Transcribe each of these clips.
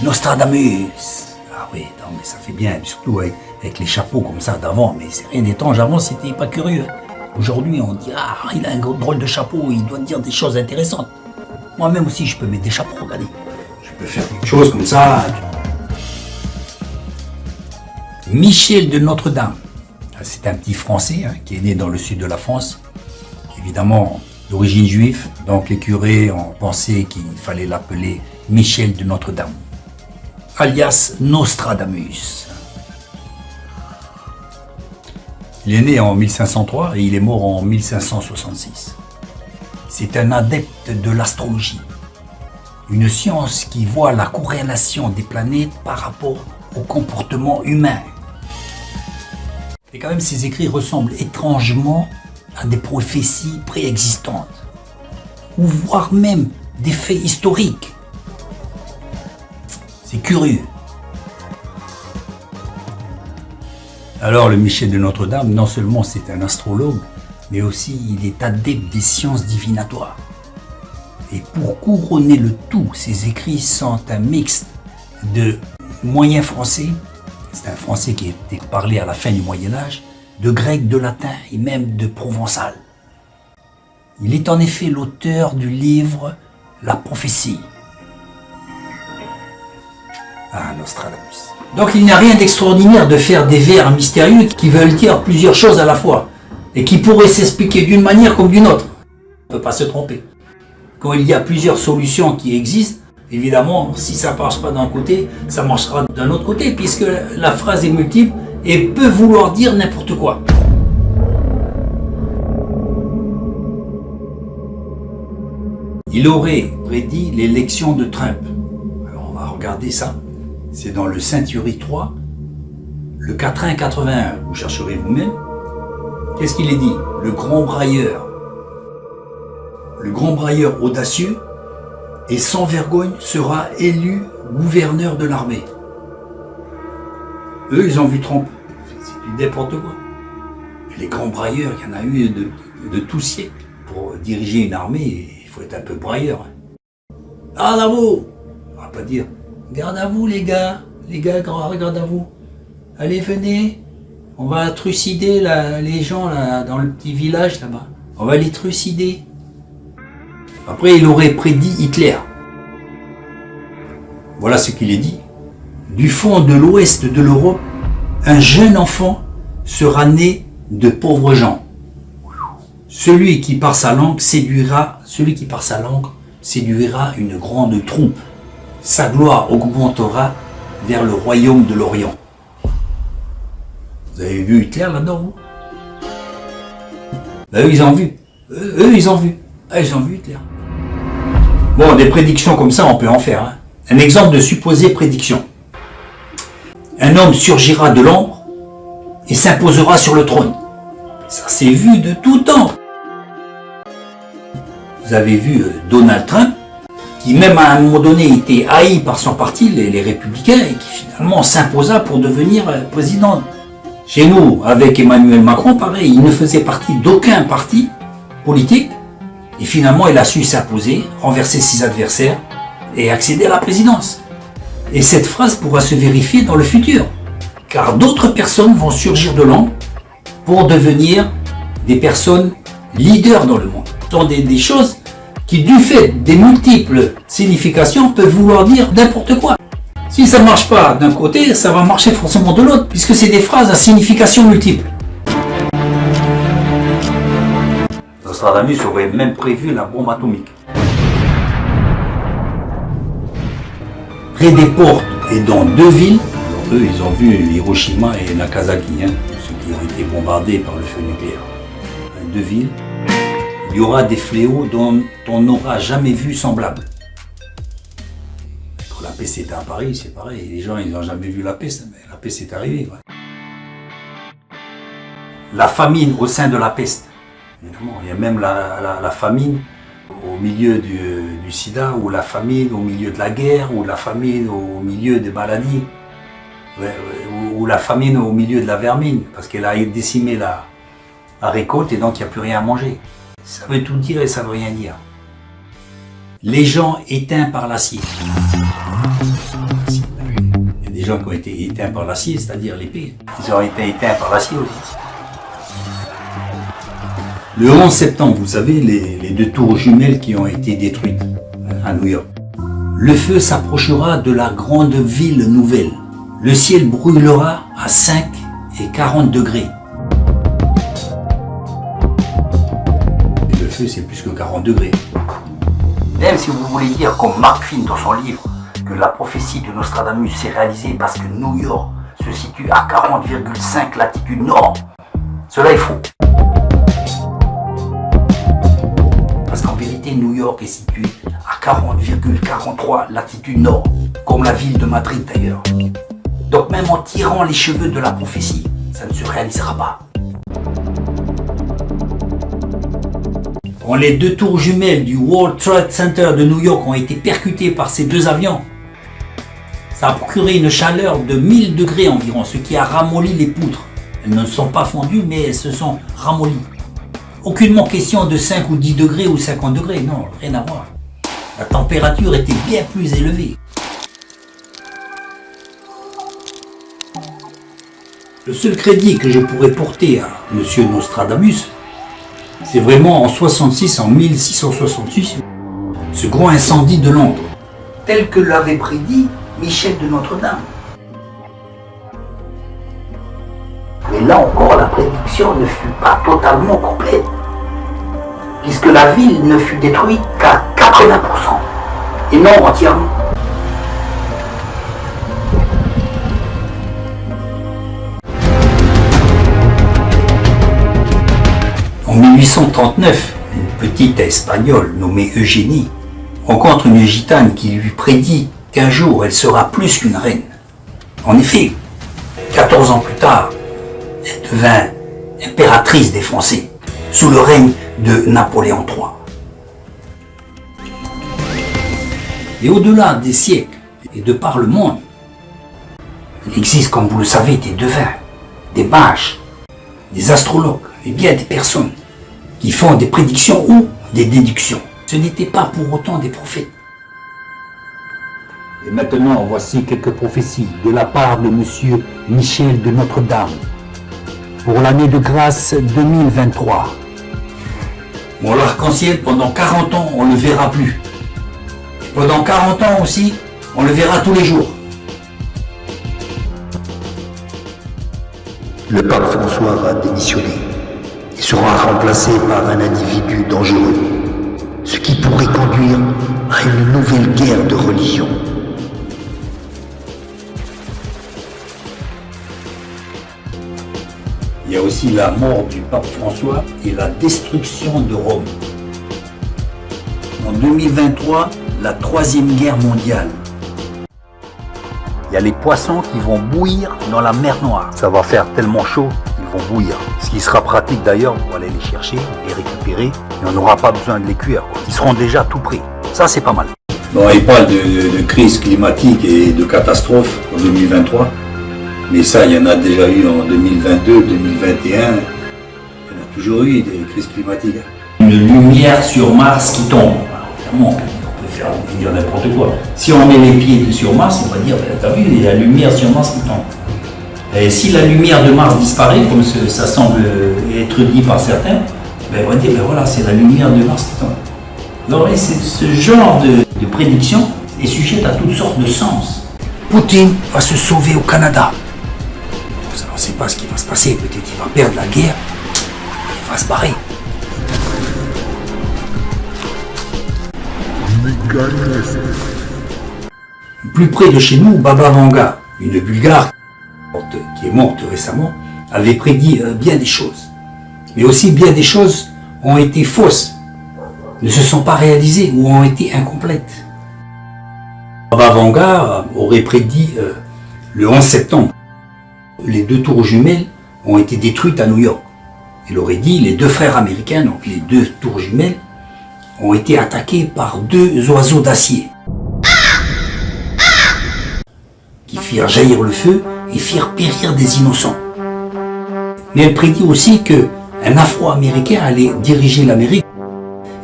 Nostradamus. Ah oui, non, mais ça fait bien, surtout avec les chapeaux comme ça d'avant, mais c'est rien d'étrange. Avant, c'était pas curieux. Aujourd'hui, on dit, ah, il a un drôle de chapeau, il doit dire des choses intéressantes. Moi-même aussi, je peux mettre des chapeaux, regardez. Je peux faire quelque chose comme ça. Michel de Notre-Dame. C'est un petit Français qui est né dans le sud de la France. Évidemment, d'origine juive. Donc les curés ont pensé qu'il fallait l'appeler Michel de Notre-Dame, alias Nostradamus. Il est né en 1503 et il est mort en 1566. C'est un adepte de l'astrologie, une science qui voit la corrélation des planètes par rapport au comportement humain. Et quand même, ses écrits ressemblent étrangement à des prophéties préexistantes, ou voire même des faits historiques. C'est curieux. Alors le Michel de Notre-Dame, non seulement c'est un astrologue, mais aussi il est adepte des sciences divinatoires. Et pour couronner le tout, ses écrits sont un mix de moyen français, c'est un français qui était parlé à la fin du Moyen-Âge, de grec, de latin et même de provençal. Il est en effet l'auteur du livre La prophétie. Ah, Nostradamus. Donc il n'y a rien d'extraordinaire de faire des vers mystérieux qui veulent dire plusieurs choses à la fois et qui pourraient s'expliquer d'une manière comme d'une autre. On ne peut pas se tromper. Quand il y a plusieurs solutions qui existent, évidemment, si ça ne marche pas d'un côté, ça marchera d'un autre côté, puisque la phrase est multiple et peut vouloir dire n'importe quoi. Il aurait prédit l'élection de Trump. Alors on va regarder ça. C'est dans le Saint-Thierry 3, le 4-1-81. Vous chercherez vous-même. Qu'est-ce qu'il est dit? Le grand brailleur audacieux et sans vergogne sera élu gouverneur de l'armée. Eux, ils ont vu Trump. C'est du n'importe quoi. Et les grands brailleurs, il y en a eu de tout siècle. Pour diriger une armée, il faut être un peu brailleur. Garde à vous! On va pas dire, garde à vous les gars, garde à vous. Allez, venez, on va trucider les gens là, dans le petit village là-bas. On va les trucider. Après, il aurait prédit Hitler. Voilà ce qu'il est dit. Du fond de l'ouest de l'Europe, un jeune enfant sera né de pauvres gens. Celui qui par sa langue séduira une grande troupe. Sa gloire augmentera vers le royaume de l'Orient. Vous avez vu Hitler là-dedans, vous? Eux, ils ont vu. Ils ont vu. Ah, ils ont vu Hitler. Bon, des prédictions comme ça, on peut en faire. Un exemple de supposée prédiction. Un homme surgira de l'ombre et s'imposera sur le trône. Ça s'est vu de tout temps. Vous avez vu Donald Trump, qui même à un moment donné était haï par son parti, les Républicains, et qui finalement s'imposa pour devenir président. Chez nous, avec Emmanuel Macron, pareil, il ne faisait partie d'aucun parti politique, et finalement il a su s'imposer, renverser ses adversaires, et accéder à la présidence. Et cette phrase pourra se vérifier dans le futur, car d'autres personnes vont surgir de l'ombre pour devenir des personnes leaders dans le monde. Ce sont des choses qui, du fait des multiples significations, peuvent vouloir dire n'importe quoi. Si ça ne marche pas d'un côté, ça va marcher forcément de l'autre, puisque c'est des phrases à signification multiple. Nostradamus aurait même prévu la bombe atomique. Près des portes et dans 2 villes, alors eux ils ont vu Hiroshima et Nagasaki, ceux qui ont été bombardés par le feu nucléaire. 2 villes, il y aura des fléaux dont on n'aura jamais vu semblable. Quand la peste était à Paris, c'est pareil, les gens ils n'ont jamais vu la peste, mais la peste est arrivée. Ouais. La famine au sein de la peste, évidemment, il y a même la famine au milieu du sida, ou la famine au milieu de la guerre, ou la famine au milieu des maladies, ou la famine au milieu de la vermine, parce qu'elle a décimé la récolte et donc il n'y a plus rien à manger. Ça veut tout dire et ça veut rien dire. Les gens éteints par l'acier. gens qui ont été éteints par l'acier, c'est-à-dire l'épée. Ils ont été éteints par l'acier aussi. Le 11 septembre, vous savez, les deux tours jumelles qui ont été détruites à New York. Le feu s'approchera de la grande ville nouvelle. Le ciel brûlera à 5 et 40 degrés. Et le feu, c'est plus que 40 degrés. Même si vous voulez dire, comme Mark Finn dans son livre, que la prophétie de Nostradamus s'est réalisée parce que New York se situe à 40,5 latitude nord, cela est faux. Parce qu'en vérité, New York est situé à 40,43 latitude nord, comme la ville de Madrid d'ailleurs. Donc même en tirant les cheveux de la prophétie, ça ne se réalisera pas. Quand les deux tours jumelles du World Trade Center de New York ont été percutées par ces deux avions, ça a procuré une chaleur de 1000 degrés environ, ce qui a ramolli les poutres. Elles ne sont pas fondues, mais elles se sont ramollies. Aucunement question de 5 ou 10 degrés ou 50 degrés, non, rien à voir. La température était bien plus élevée. Le seul crédit que je pourrais porter à M. Nostradamus, c'est vraiment en 1666, ce grand incendie de Londres, tel que l'avait prédit Michel de Notre-Dame. Mais là encore, la prédiction ne fut pas totalement complète, puisque la ville ne fut détruite qu'à 80%, et non entièrement. En 1839, une petite espagnole nommée Eugénie rencontre une gitane qui lui prédit qu'un jour elle sera plus qu'une reine. En effet, 14 ans plus tard, elle devint impératrice des Français, sous le règne de Napoléon III. Et au-delà des siècles et de par le monde, il existe, comme vous le savez, des devins, des mages, des astrologues et bien des personnes qui font des prédictions ou des déductions. Ce n'étaient pas pour autant des prophètes. Et maintenant, voici quelques prophéties de la part de monsieur Michel de Notre-Dame pour l'année de grâce 2023. Bon, l'arc-en-ciel, pendant 40 ans, on ne le verra plus. Et pendant 40 ans aussi, on le verra tous les jours. Le pape François va démissionner. Il sera remplacé par un individu dangereux, ce qui pourrait conduire à une nouvelle guerre de religion. Il y a aussi la mort du pape François et la destruction de Rome. En 2023, la troisième guerre mondiale. Il y a les poissons qui vont bouillir dans la mer Noire. Ça va faire tellement chaud qu'ils vont bouillir. Ce qui sera pratique d'ailleurs pour aller les chercher, les récupérer. Et on n'aura pas besoin de les cuire. Ils seront déjà tout prêts. Ça, c'est pas mal. Bon, il parle de crise climatique et de catastrophe en 2023. Mais ça, il y en a déjà eu en 2022, 2021. Il y en a toujours eu des crises climatiques. Une lumière sur Mars qui tombe. Alors, évidemment, faire dire n'importe quoi. Si on met les pieds sur Mars, on va dire, t'as vu, il y a la lumière sur Mars qui tombe. Et si la lumière de Mars disparaît, comme ça semble être dit par certains, ben on va dire, ben voilà, c'est la lumière de Mars qui tombe. Donc ce genre de prédiction est sujette à toutes sortes de sens. Poutine va se sauver au Canada. On ne sait pas ce qui va se passer, peut-être qu'il va perdre la guerre, il va se barrer. Plus près de chez nous, Baba Vanga, une Bulgare qui est morte récemment, avait prédit bien des choses. Mais aussi bien des choses ont été fausses, ne se sont pas réalisées ou ont été incomplètes. Baba Vanga aurait prédit le 11 septembre. Les deux tours jumelles ont été détruites à New York. Il aurait dit les deux frères américains, donc les deux tours jumelles, ont été attaqués par deux oiseaux d'acier qui firent jaillir le feu et firent périr des innocents. Mais elle prédit aussi qu'un Afro-Américain allait diriger l'Amérique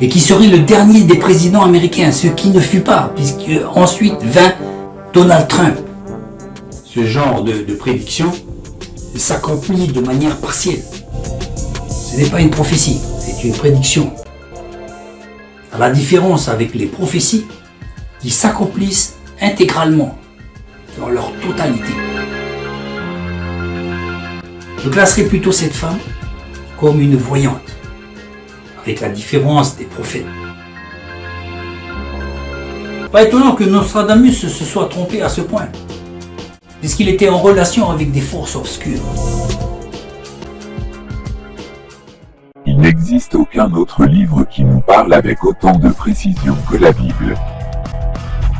et qui serait le dernier des présidents américains, ce qui ne fut pas, puisque ensuite vint Donald Trump. ce genre de prédiction s'accomplit de manière partielle. Ce n'est pas une prophétie, c'est une prédiction. À la différence avec les prophéties qui s'accomplissent intégralement, dans leur totalité. Je classerai plutôt cette femme comme une voyante, avec la différence des prophètes. Pas étonnant que Nostradamus se soit trompé à ce point, puisqu'il était en relation avec des forces obscures. Il n'existe aucun autre livre qui nous parle avec autant de précision que la Bible.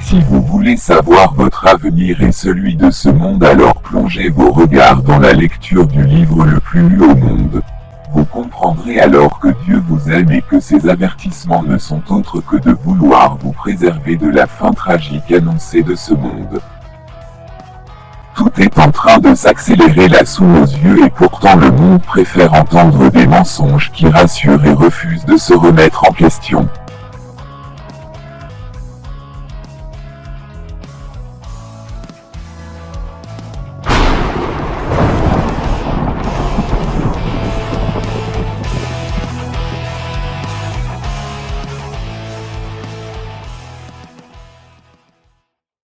Si vous voulez savoir votre avenir et celui de ce monde, alors plongez vos regards dans la lecture du livre le plus lu au monde. Vous comprendrez alors que Dieu vous aime et que ses avertissements ne sont autres que de vouloir vous préserver de la fin tragique annoncée de ce monde. Tout est en train de s'accélérer là sous nos yeux et pourtant le monde préfère entendre des mensonges qui rassurent et refuse de se remettre en question.